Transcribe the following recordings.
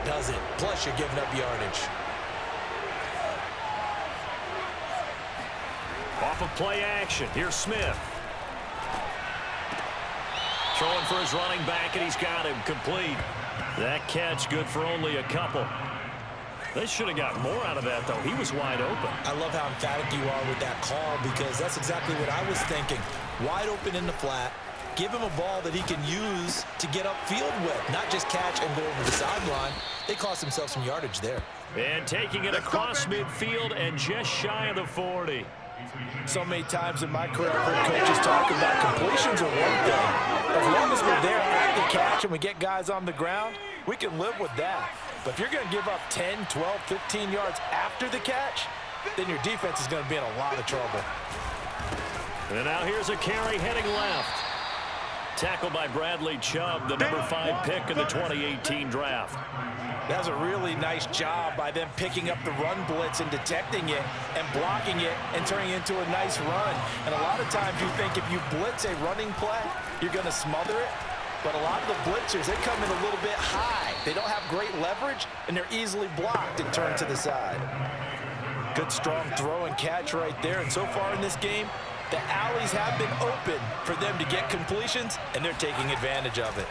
it does it. Plus, you're giving up yardage. Off of play action, here's Smith. Throwing for his running back, and he's got him complete. That catch good for only a couple. They should have got more out of that, though. He was wide open. I love how emphatic you are with that call because that's exactly what I was thinking. Wide open in the flat. Give him a ball that he can use to get upfield with, not just catch and go over the sideline. They cost themselves some yardage there. And taking it across midfield and just shy of the 40. So many times in my career, I've heard coaches talk about completions are one thing. As long as we're there at the catch and we get guys on the ground, we can live with that. But if you're going to give up 10, 12, 15 yards after the catch, then your defense is going to be in a lot of trouble. And now here's a carry heading left. Tackled by Bradley Chubb, the number 5 pick in the 2018 draft. That was a really nice job by them picking up the run blitz and detecting it and blocking it and turning it into a nice run. And a lot of times you think if you blitz a running play, you're going to smother it. But a lot of the blitzers, they come in a little bit high. They don't have great leverage, and they're easily blocked and turned to the side. Good, strong throw and catch right there. And so far in this game, the alleys have been open for them to get completions, and they're taking advantage of it.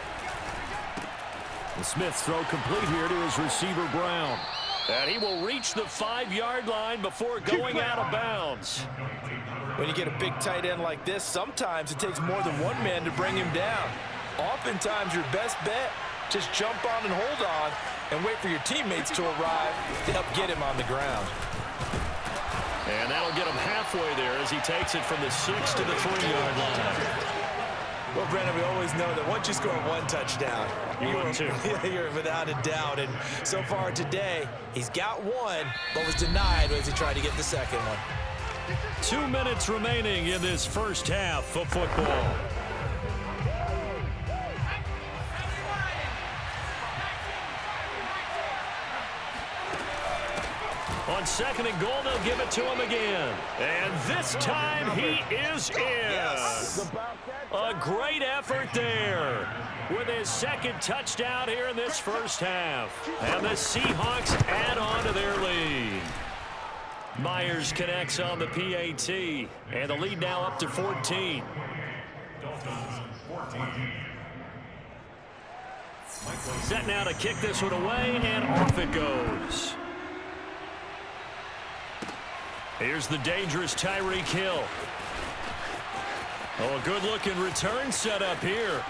The Smith's throw complete here to his receiver, Brown. And he will reach the 5-yard line before going out of bounds. When you get a big tight end like this, sometimes it takes more than one man to bring him down. Oftentimes, your best bet, just jump on and hold on and wait for your teammates to arrive to help get him on the ground. And that'll get him halfway there as he takes it from the 6 to the 3-yard line. Well, Brennan, we always know that once you score one touchdown, you're without a doubt. And so far today, he's got one, but was denied as he tried to get the second one. 2 minutes remaining in this first half of football. On 2nd and goal, they'll give it to him again. And this time he is in. Yes. A great effort there with his second touchdown here in this first half. And the Seahawks add on to their lead. Myers connects on the PAT. And the lead now up to 14. Set now to kick this one away, and off it goes. Here's the dangerous Tyreek Hill. Oh, a good-looking return set up here.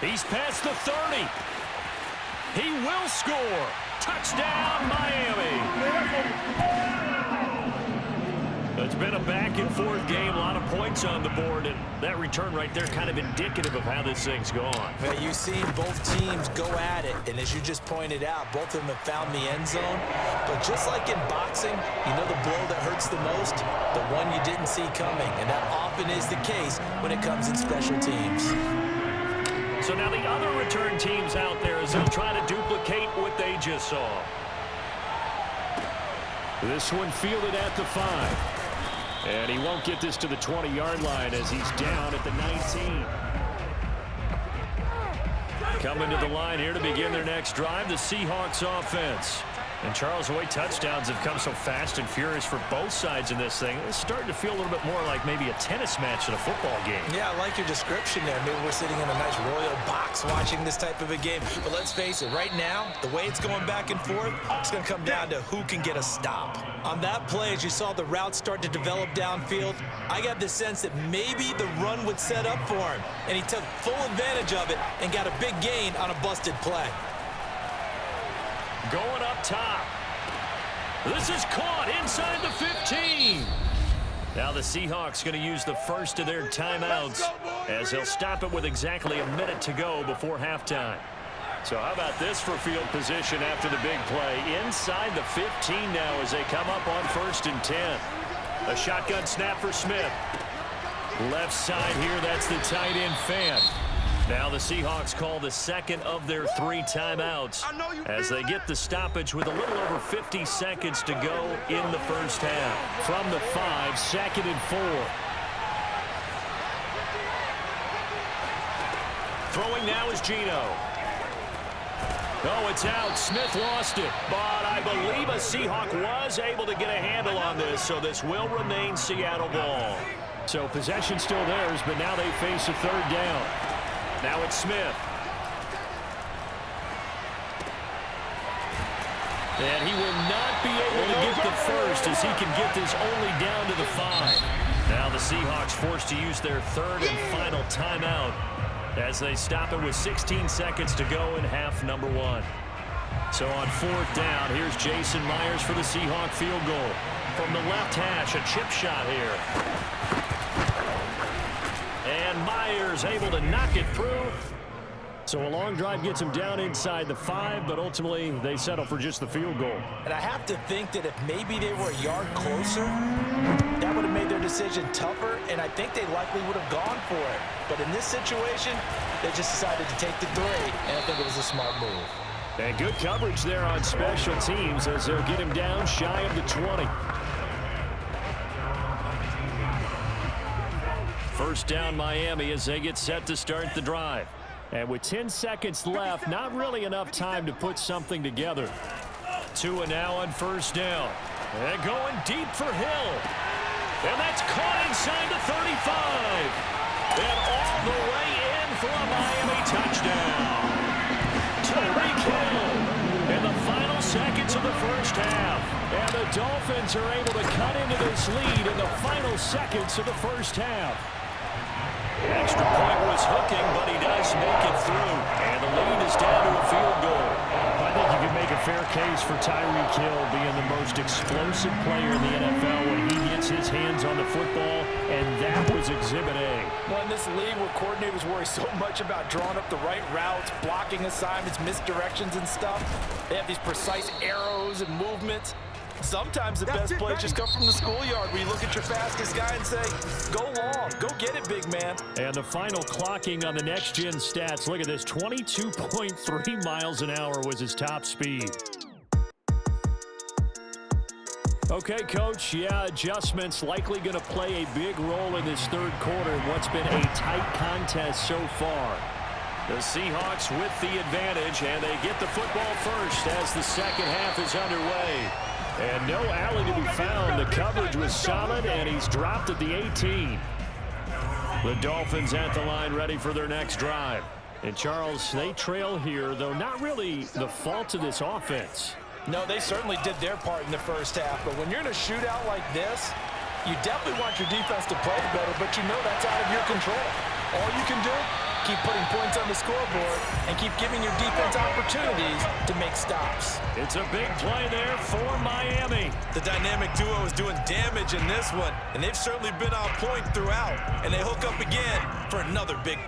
He's past the 30. He will score. Touchdown, Miami. It's been a back-and-forth game, a lot of points on the board, and that return right there kind of indicative of how this thing's gone. Well, you've seen both teams go at it, and as you just pointed out, both of them have found the end zone. But just like in boxing, you know the blow that hurts the most? The one you didn't see coming, and that often is the case when it comes in special teams. So now the other return teams out there as they'll try to duplicate what they just saw. This one fielded at the 5. And he won't get this to the 20-yard line as he's down at the 19. Coming to the line here to begin their next drive, the Seahawks offense. And Charles, the way touchdowns have come so fast and furious for both sides in this thing, it's starting to feel a little bit more like maybe a tennis match in a football game. Yeah, I like your description there. Maybe we're sitting in a nice royal box watching this type of a game. But let's face it, right now, the way it's going back and forth, it's going to come down to who can get a stop. On that play, as you saw the route start to develop downfield, I got the sense that maybe the run would set up for him. And he took full advantage of it and got a big gain on a busted play. Going up top. This is caught inside the 15. Now the Seahawks going to use the first of their timeouts as they'll stop it with exactly a minute to go before halftime. So how about this for field position after the big play? Inside the 15 now as they come up on 1st and 10. A shotgun snap for Smith. Left side here, that's the tight end Fant. Now the Seahawks call the second of their 3 timeouts as they get the stoppage with a little over 50 seconds to go in the first half. From the 5, 2nd and 4. Throwing now is Geno. Oh, it's out. Smith lost it. But I believe a Seahawk was able to get a handle on this, so this will remain Seattle ball. So possession still theirs, but now they face a third down. Now it's Smith. And he will not be able to get the first as he can get this only down to the 5. Now the Seahawks forced to use their third and final timeout as they stop it with 16 seconds to go in half number 1. So on fourth down, here's Jason Myers for the Seahawk field goal. From the left hash, a chip shot here. And Myers able to knock it through. So a long drive gets him down inside the 5, but ultimately they settle for just the field goal. And I have to think that if maybe they were a yard closer, that would have made their decision tougher, and I think they likely would have gone for it. But in this situation, they just decided to take the 3, and I think it was a smart move. And good coverage there on special teams as they'll get him down shy of the 20. First down Miami as they get set to start the drive. And with 10 seconds left, not really enough time to put something together. Tua now on first down. And going deep for Hill. And that's caught inside the 35. And all the way in for a Miami touchdown. Tyreek Hill in the final seconds of the first half. And the Dolphins are able to cut into this lead in the final seconds of the first half. Extra point was hooking, but he does make it through. And the lead is down to a field goal. I think you can make a fair case for Tyreek Hill being the most explosive player in the NFL when he gets his hands on the football, and that was Exhibit A. Well, in this league where coordinators worry so much about drawing up the right routes, blocking assignments, misdirections and stuff, they have these precise arrows and movements. Sometimes the best plays just come from the schoolyard where you look at your fastest guy and say, go long, go get it, big man. And the final clocking on the next-gen stats, look at this, 22.3 miles an hour was his top speed. Okay, Coach, yeah, adjustments likely going to play a big role in this third quarter in what's been a tight contest so far. The Seahawks with the advantage, and they get the football first as the second half is underway. And no alley to be found. The coverage was solid, and he's dropped at the 18. The Dolphins at the line ready for their next drive. And, Charles, they trail here, though not really the fault of this offense. No, they certainly did their part in the first half, but when you're in a shootout like this, you definitely want your defense to play better, but you know that's out of your control. All you can do, keep putting points on the scoreboard and keep giving your defense opportunities to make stops. It's a big play there for Miami. The dynamic duo is doing damage in this one, and they've certainly been on point throughout, and they hook up again for another big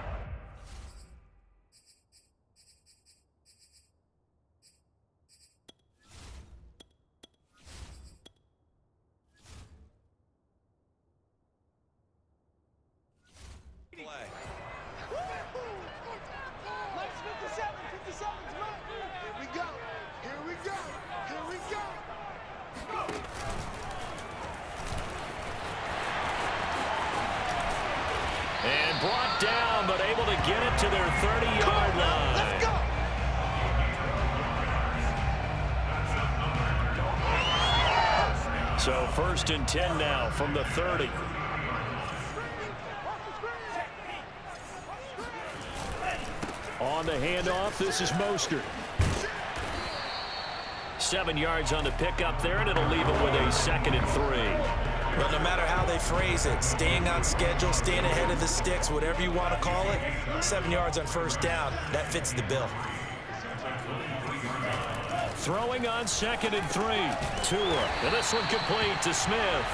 And brought down, but able to get it to their 30-yard line. Let's go. So first and 10 now from the 30. On the handoff, this is Mostert. 7 yards on the pickup there, and it'll leave it with a 2nd and 3. Well, no matter how they phrase it, staying on schedule, staying ahead of the sticks, whatever you want to call it, 7 yards on first down, that fits the bill. Throwing on 2nd and 3. Tua, and this one complete to Smith.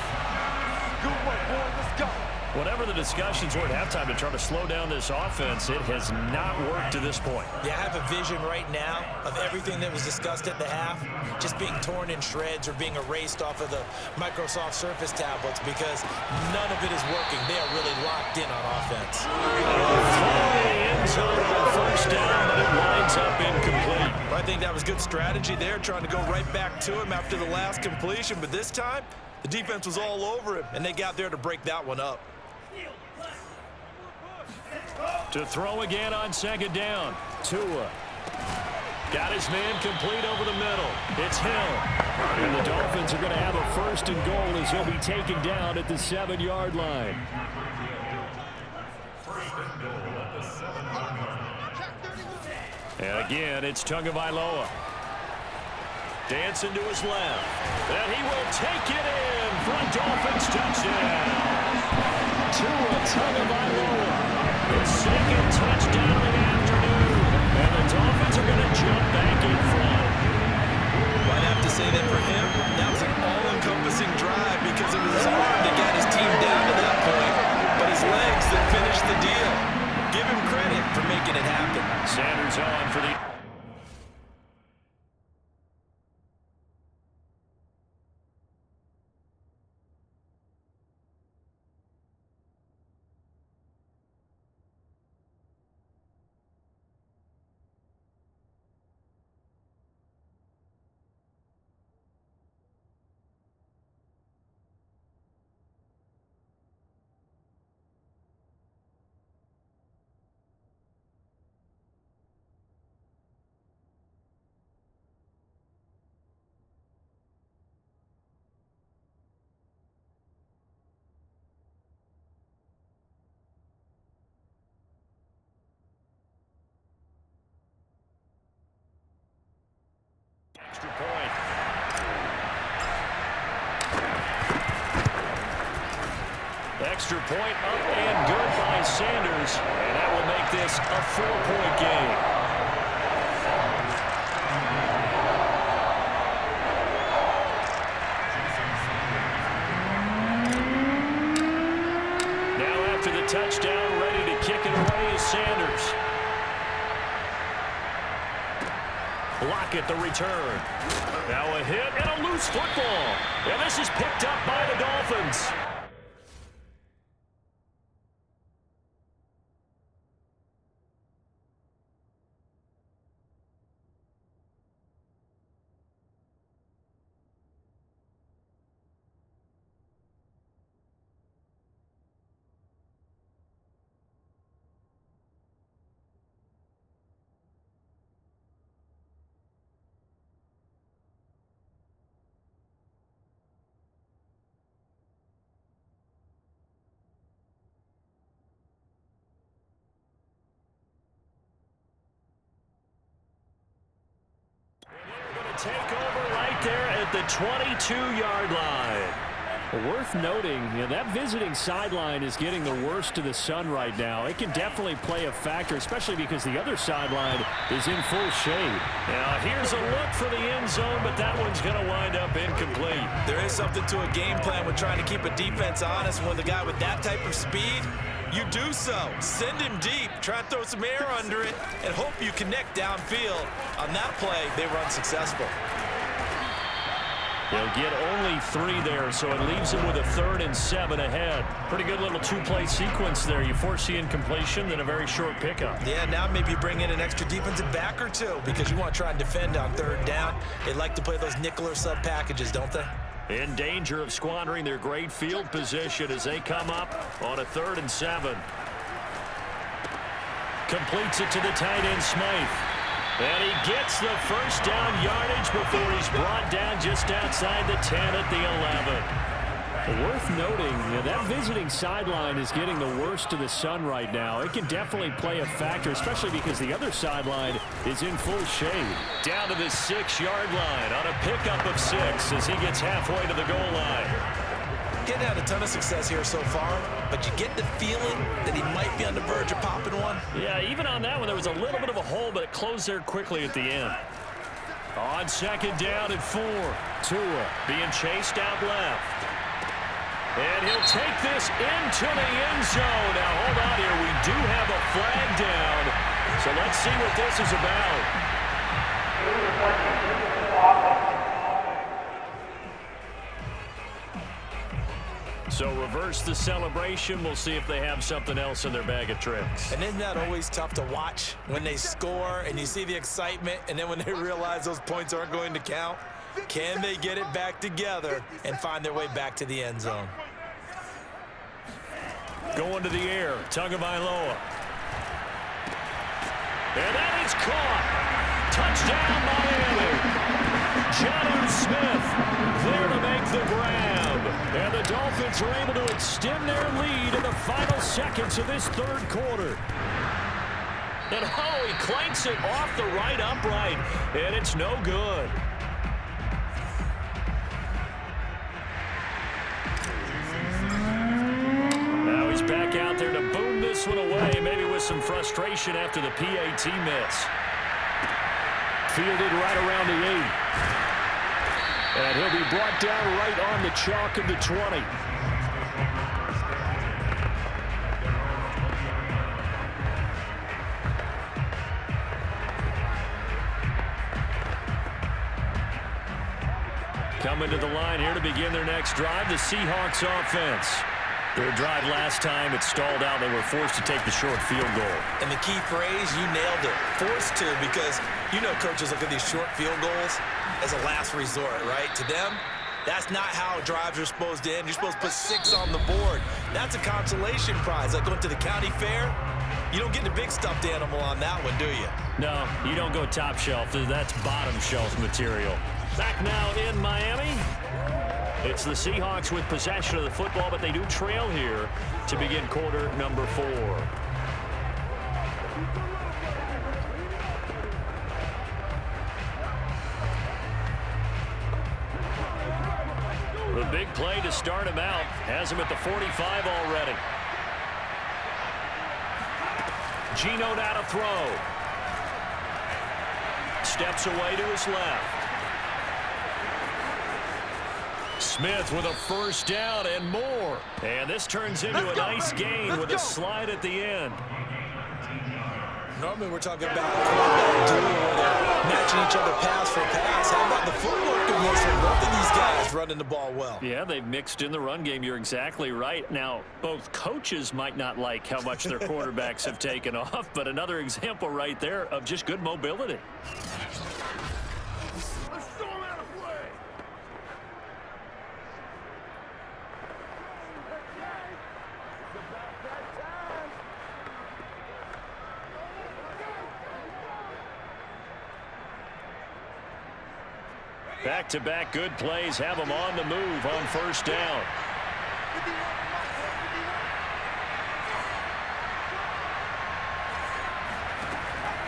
Good work, boy. Let's go. Whatever the discussions were at halftime to try to slow down this offense, it has not worked to this point. Yeah, I have a vision right now of everything that was discussed at the half just being torn in shreds or being erased off of the Microsoft Surface tablets because none of it is working. They are really locked in on offense. End zone on first down, but it winds up incomplete. I think that was good strategy there, trying to go right back to him after the last completion, but this time the defense was all over him, and they got there to break that one up. To throw again on 2nd down. Tua. Got his man complete over the middle. It's Hill. And the Dolphins are going to have a 1st and goal as he'll be taken down at the 7-yard line. And again, it's Tagovailoa. Dancing to his left. And he will take it in for a Dolphins touchdown. Tua Tagovailoa. His 2nd touchdown of the afternoon. And the Dolphins are going to jump back in front. I'd have to say that for him, that was an all-encompassing drive because it was his arm that got his team down to that point, but his legs that finished the deal. Give him credit for making it happen. Sanders on for the... Extra point. Extra point up and good by Sanders. And that will make this a 4-point game. Now after the touchdown, ready to kick it away is Sanders. Block at the return. Now a hit and a loose football. And this is picked up by the Dolphins. Take over right there at the 22-yard line. Worth noting, that visiting sideline is getting the worst of the sun right now. It can definitely play a factor, especially because the other sideline is in full shade. Now here's a look for the end zone, but that one's going to wind up incomplete. There is something to a game plan with trying to keep a defense honest. When the guy with that type of speed, you do so. Send him deep, try and throw some air under it, and hope you connect downfield. On that play, they were unsuccessful. They'll get only 3 there, so it leaves them with a 3rd and 7 ahead. Pretty good little 2-play sequence there. You force the incompletion, then a very short pickup. Yeah, now maybe you bring in an extra defensive back or 2 because you want to try and defend on 3rd down. They like to play those nickel or sub packages, don't they? In danger of squandering their great field position as they come up on a 3rd and 7. Completes it to the tight end, Smythe. And he gets the first down yardage before he's brought down just outside the 10 at the 11. Worth noting, that visiting sideline is getting the worst of the sun right now. It can definitely play a factor, especially because the other sideline is in full shade. Down to the 6-yard line on a pickup of 6 as he gets halfway to the goal line. Getting had a ton of success here so far, but you get the feeling that he might be on the verge of popping one. Yeah, even on that one, there was a little bit of a hole, but it closed there quickly at the end. On 2nd down and 4. Tua being chased out left. And he'll take this into the end zone. Now, hold on here. We do have a flag down. So let's see what this is about. So reverse the celebration. We'll see if they have something else in their bag of tricks. And isn't that always tough to watch when they score and you see the excitement and then when they realize those points aren't going to count? Can they get it back together and find their way back to the end zone? Going to the air, Tagovailoa. And that is caught. Touchdown, Miami. Jonnu Smith there to make the grab. And the Dolphins are able to extend their lead in the final seconds of this third quarter. And oh, he clanks it off the right upright, and it's no good. Now he's back out there to boom this one away, maybe with some frustration after the PAT miss. Fielded right around the 8. And he'll be brought down right on the chalk of the 20. Coming to the line here to begin their next drive, the Seahawks offense. Their drive last time, it stalled out. They were forced to take the short field goal. And the key phrase, you nailed it. Forced to, because you know coaches look at these short field goals as a last resort, right? To them, that's not how drives are supposed to end. You're supposed to put 6 on the board. That's a consolation prize. Like going to the county fair, you don't get the big stuffed animal on that one, do you? No, you don't go top shelf. That's bottom shelf material. Back now in Miami. It's the Seahawks with possession of the football, but they do trail here to begin quarter number 4. The big play to start him out has him at the 45 already. Geno now to throw. Steps away to his left. Smith with a first down and more. And this turns into a nice gain with a slide at the end. Normally we're talking about quarterback duel where they're matching each other pass for pass. How about the footwork of this one? Both of these guys running the ball well. Yeah, they've mixed in the run game. You're exactly right. Now, both coaches might not like how much their quarterbacks have taken off, but another example right there of just good mobility. Back-to-back good plays have them on the move on first down.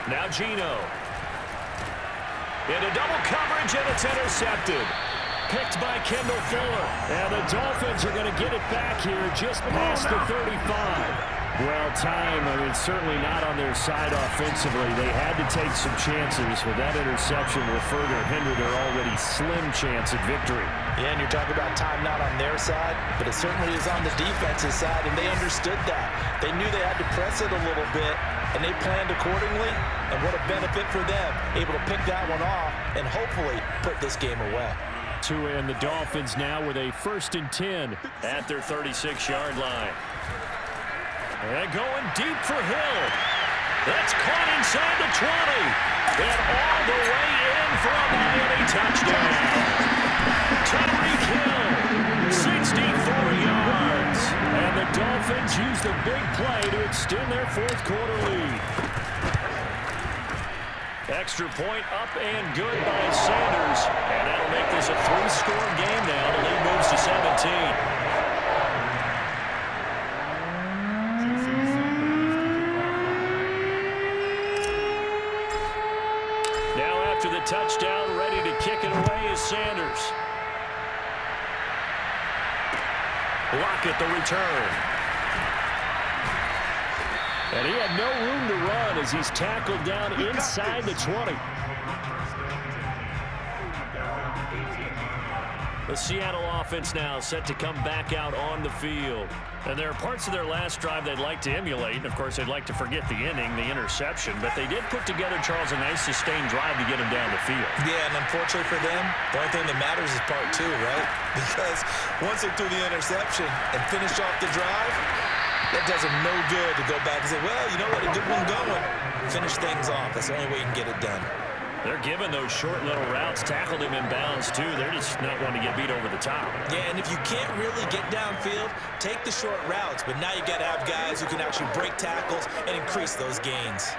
Now Geno. Into double coverage, and it's intercepted. Picked by Kendall Fuller. And the Dolphins are going to get it back here just past the 35. Well, time, certainly not on their side offensively. They had to take some chances, but that interception will further hinder their already slim chance at victory. Yeah, and you're talking about time not on their side, but it certainly is on the defense's side, and they understood that. They knew they had to press it a little bit, and they planned accordingly, and what a benefit for them, able to pick that one off and hopefully put this game away. Tua and the Dolphins now with a 1st and 10 at their 36-yard line. And going deep for Hill. That's caught inside the 20. And all the way in for a Miami touchdown. Tyreek Hill, 64 yards. And the Dolphins use the big play to extend their 4th quarter lead. Extra point up and good by Sanders. And that'll make this a 3-score game now. The lead moves to 17. After the touchdown, ready to kick it away is Sanders. Lockett the return. And he had no room to run as he's tackled down inside the 20. The Seattle offense now set to come back out on the field. And there are parts of their last drive they'd like to emulate. And, of course, they'd like to forget the inning, the interception. But they did put together, Charles, a nice sustained drive to get them down the field. Yeah, and unfortunately for them, the only thing that matters is part 2, right? Because once they threw the interception and finished off the drive, that does them no good to go back and say, well, you know what, a good one going. Finish things off. That's the only way you can get it done. They're giving those short little routes, tackled him in bounds, too. They're just not wanting to get beat over the top. Yeah, and if you can't really get downfield, take the short routes. But now you got to have guys who can actually break tackles and increase those gains.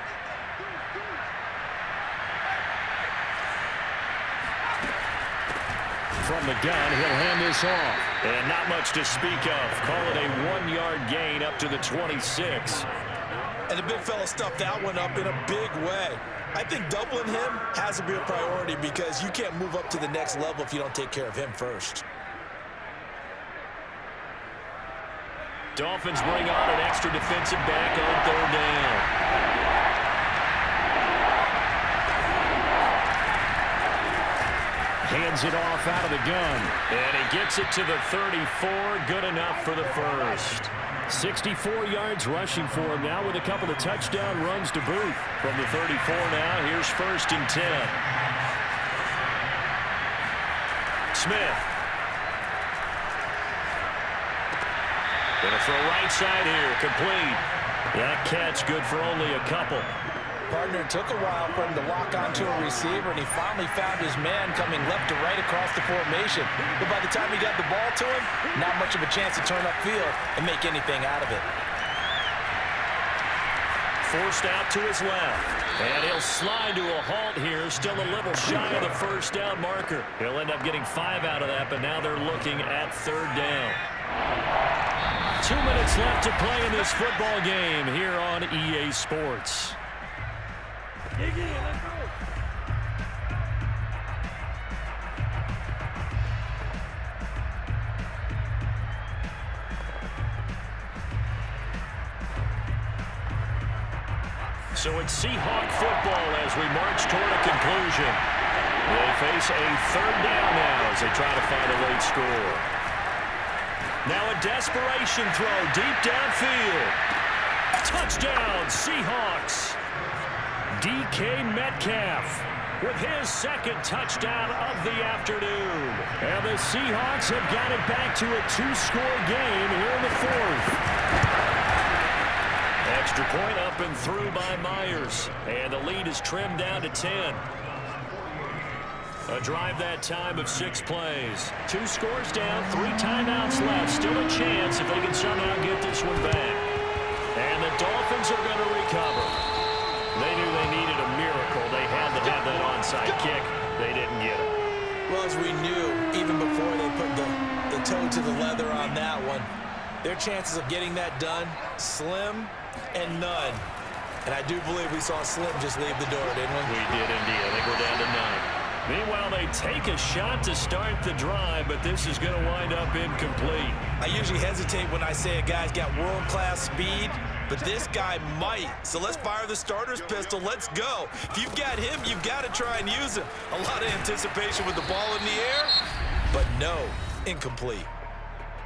from the gun. He'll hand this off. And not much to speak of. Call it a 1-yard gain up to the 26. And the big fella stuffed that one up in a big way. I think doubling him has to be a priority because you can't move up to the next level if you don't take care of him first. Dolphins bring on an extra defensive back on 3rd down. Hands it off out of the gun. And he gets it to the 34. Good enough for the first. 64 yards rushing for him now with a couple of touchdown runs to boot. From the 34 now, here's 1st and 10. Smith. Gonna throw right side here, complete. That catch good for only a couple. Partner, took a while for him to lock onto a receiver, and he finally found his man coming left to right across the formation. But by the time he got the ball to him, not much of a chance to turn upfield and make anything out of it. Forced out to his left. And he'll slide to a halt here, still a little shy of the 1st down marker. He'll end up getting 5 out of that, but now they're looking at 3rd down. 2 minutes left to play in this football game here on EA Sports. Dig in, let's go. So it's Seahawk football as we march toward a conclusion. They face a 3rd down now as they try to find a late score. Now a desperation throw deep downfield. Touchdown, Seahawks. DK Metcalf with his 2nd touchdown of the afternoon. And the Seahawks have got it back to a 2-score game here in the 4th. Extra point up and through by Myers. And the lead is trimmed down to 10. A drive that time of 6 plays. 2 scores down, 3 timeouts left. Still a chance if they can somehow get this one back. And the Dolphins are going to recover. They knew they needed a miracle. They had to have that onside kick. They didn't get it. Well, as we knew, even before they put the toe to the leather on that one, their chances of getting that done, slim and none. And I do believe we saw Slim just leave the door, didn't we? We did indeed. I think we're down to 9. Meanwhile, they take a shot to start the drive, but this is going to wind up incomplete. I usually hesitate when I say a guy's got world-class speed, but this guy might. So let's fire the starter's pistol. Let's go. If you've got him, you've got to try and use him. A lot of anticipation with the ball in the air, but no, incomplete.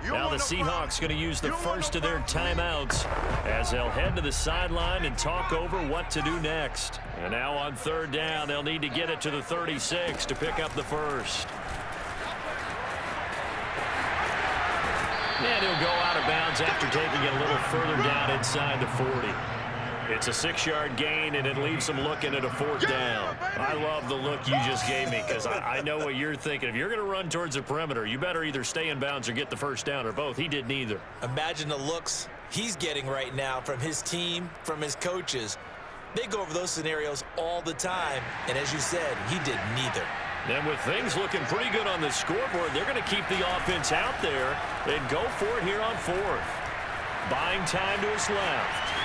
Now the Seahawks going to use the first of their timeouts as they'll head to the sideline and talk over what to do next. And now on 3rd down, they'll need to get it to the 36 to pick up the first. And he'll go out of bounds after taking it a little further down inside the 40. It's a 6-yard gain, and it leaves them looking at a 4th down. I love the look you just gave me because I know what you're thinking. If you're going to run towards the perimeter, you better either stay in bounds or get the 1st down, or both. He did neither. Imagine the looks he's getting right now from his team, from his coaches. They go over those scenarios all the time, and as you said, he did neither. And with things looking pretty good on the scoreboard, they're going to keep the offense out there and go for it here on 4th. Buying time to his left.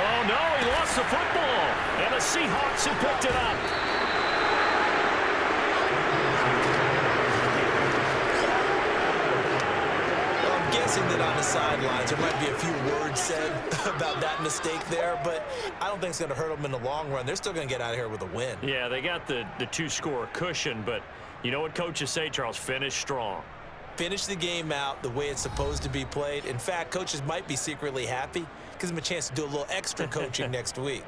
Oh, no, he lost the football. And the Seahawks have picked it up. Well, I'm guessing that on the sidelines there might be a few words said about that mistake there, but I don't think it's going to hurt them in the long run. They're still going to get out of here with a win. Yeah, they got the 2-score cushion, but you know what coaches say, Charles? Finish strong. Finish the game out the way it's supposed to be played. In fact, coaches might be secretly happy. Gives them a chance to do a little extra coaching next week.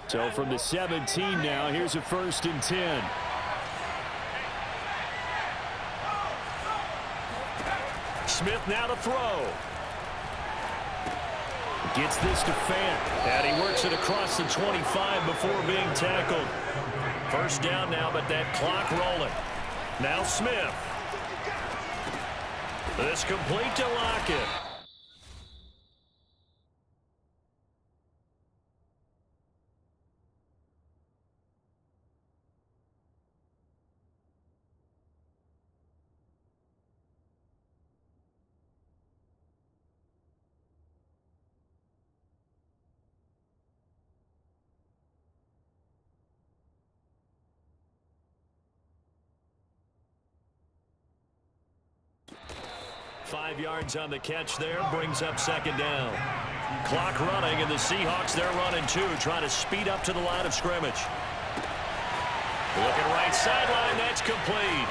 So from the 17 now, here's a 1st and 10. Smith now to throw. Gets this to Fant. And he works it across the 25 before being tackled. 1st down now, but that clock rolling. Now Smith. This complete to Lockett. Five yards on the catch there, brings up second down. Clock running, and the Seahawks, they're running too, trying to speed up to the line of scrimmage. Looking right sideline, that's complete.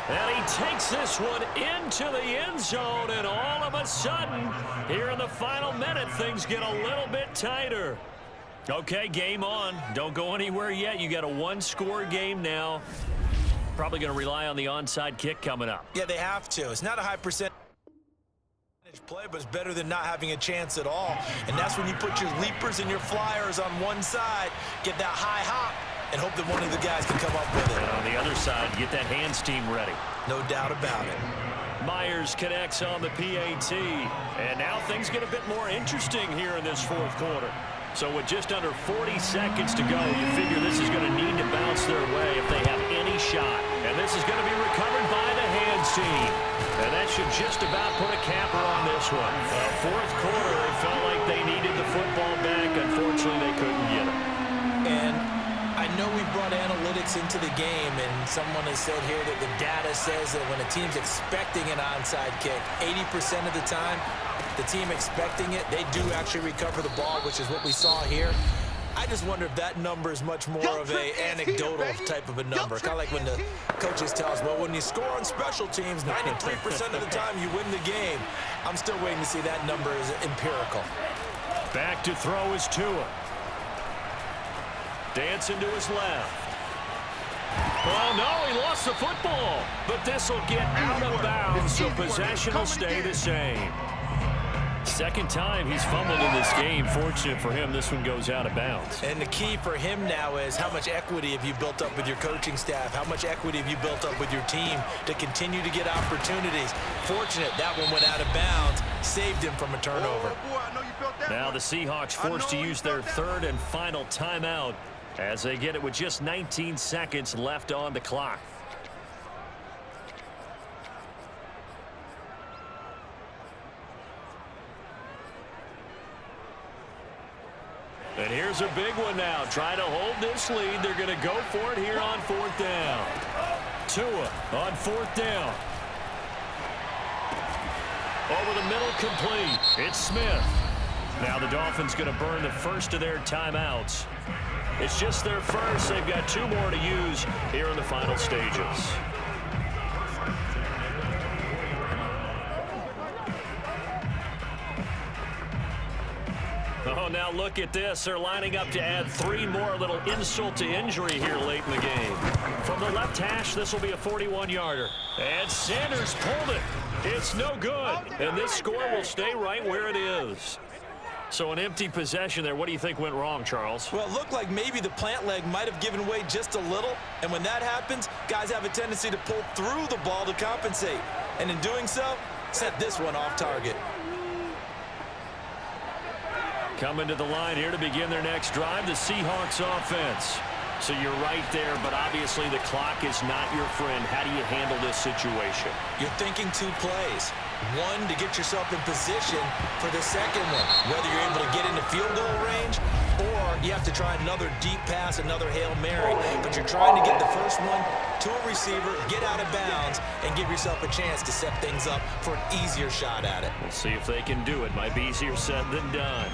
And he takes this one into the end zone, and all of a sudden, here in the final minute, things get a little bit tighter. Okay, game on. Don't go anywhere yet. You got a one-score game now. Probably going to rely on the onside kick coming up. Yeah, they have to. It's not a high percentage play, but it's better than not having a chance at all. And that's when you put your leapers and your flyers on one side, get that high hop, and hope that one of the guys can come up with it. And on the other side, get that hands team ready. No doubt about it. Myers connects on the PAT. And now things get a bit more interesting here in this fourth quarter. So with just under 40 seconds to go, you figure this is going to need to bounce their way if they have any shot. And this is going to be recovered by the hands team. And that should just about put a capper on this one. Fourth quarter, it felt like they needed the football back. Unfortunately, they couldn't get it. And I know we brought analytics into the game, and someone has said here that the data says that when a team's expecting an onside kick, 80% of the time, the team expecting it, they do actually recover the ball, which is what we saw here. I just wonder if that number is much more of a anecdotal type of a number. Kind of like when the coaches tell us, well, when you score on special teams, 93% of the time you win the game. I'm still waiting to see that number is empirical. Back to throw is Tua. Dancing to his left. Oh, no, he lost the football. But this will get out of bounds, so possession will stay the same. Second time he's fumbled in this game. Fortunate for him, this one goes out of bounds. And the key for him now is how much equity have you built up with your coaching staff? How much equity have you built up with your team to continue to get opportunities? Fortunate that one went out of bounds, saved him from a turnover. Now the Seahawks forced to use their third and final timeout as they get it with just 19 seconds left on the clock. And here's a big one now. Trying to hold this lead. They're going to go for it here on fourth down. Tua on fourth down. Over the middle, complete. It's Smith. Now the Dolphins going to burn the first of their timeouts. It's just their first. They've got two more to use here in the final stages. Oh, now look at this. They're lining up to add three more. A little insult to injury here late in the game. From the left hash, this will be a 41-yarder. And Sanders pulled it. It's no good. And this score will stay right where it is. So an empty possession there. What do you think went wrong, Charles? Well, it looked like maybe the plant leg might have given way just a little. And when that happens, guys have a tendency to pull through the ball to compensate. And in doing so, set this one off target. Coming to the line here to begin their next drive, the Seahawks offense. So you're right there, but obviously the clock is not your friend. How do you handle this situation? You're thinking two plays. One, to get yourself in position for the second one, whether you're able to get into field goal range or you have to try another deep pass, another Hail Mary. But you're trying to get the first one to a receiver, get out of bounds, and give yourself a chance to set things up for an easier shot at it. We'll see if they can do it. Might be easier said than done.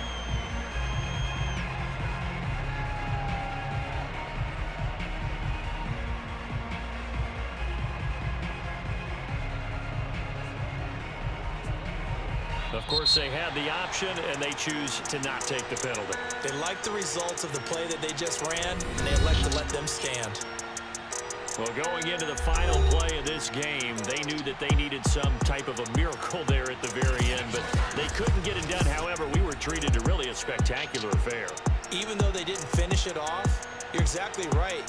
Of course, they had the option, and they choose to not take the penalty. They like the results of the play that they just ran, and they elect to let them stand. Well, going into the final play of this game, they knew that they needed some type of a miracle there at the very end, but they couldn't get it done. However, we were treated to really a spectacular affair. Even though they didn't finish it off, you're exactly right.